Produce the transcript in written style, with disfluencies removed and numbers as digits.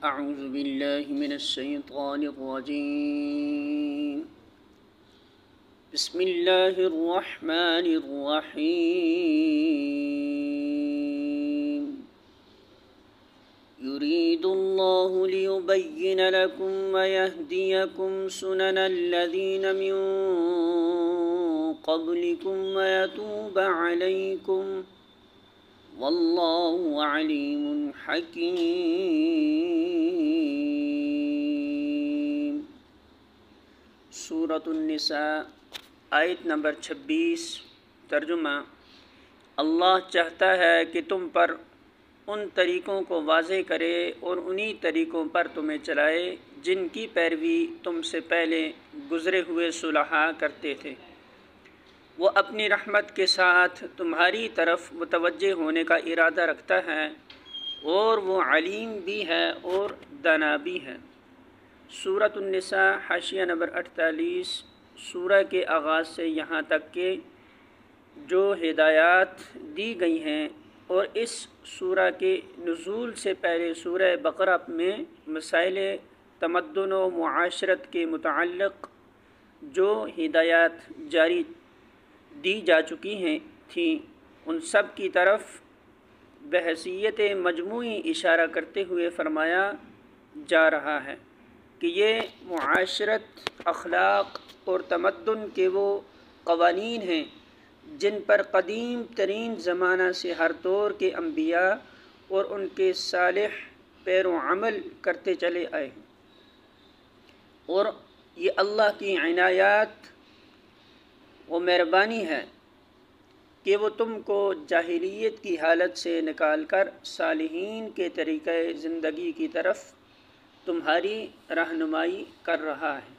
أعوذ بالله من الشيطان الرجيم. بسم الله الرحمن الرحيم. يريد الله ليبين لكم ويهديكم سنن الذين من قبلكم ويتوب عليكم واللہ علیم حکیم۔ سورۃ النساء آیت نمبر 26۔ ترجمہ: اللہ چاہتا ہے کہ تم پر ان طریقوں کو واضح کرے اور انہی طریقوں پر تمہیں چلائے جن کی پیروی تم سے پہلے گزرے ہوئے صلحاء کرتے تھے۔ وہ اپنی رحمت کے ساتھ تمہاری طرف متوجہ ہونے کا ارادہ رکھتا ہے اور وہ علیم بھی ہے اور دانا بھی ہے۔ سورۃ النساء حاشیہ نمبر 48۔ سورہ کے آغاز سے یہاں تک کہ جو ہدایات دی گئی ہیں اور اس سورہ کے نزول سے پہلے سورہ بقرہ میں مسائل تمدن و معاشرت کے متعلق جو ہدایات جاری دی جا چکی تھیں ان سب کی طرف بحیثیت مجموعی اشارہ کرتے ہوئے فرمایا جا رہا ہے کہ یہ معاشرت، اخلاق اور تمدن کے وہ قوانین ہیں جن پر قدیم ترین زمانہ سے ہر دور کے انبیاء اور ان کے صالح پیرو عمل کرتے چلے آئے ہیں، اور یہ اللہ کی عنایات و مہربانی ہے کہ وہ تم کو جاہلیت کی حالت سے نکال کر صالحین کے طریقۂ زندگی کی طرف تمہاری رہنمائی کر رہا ہے۔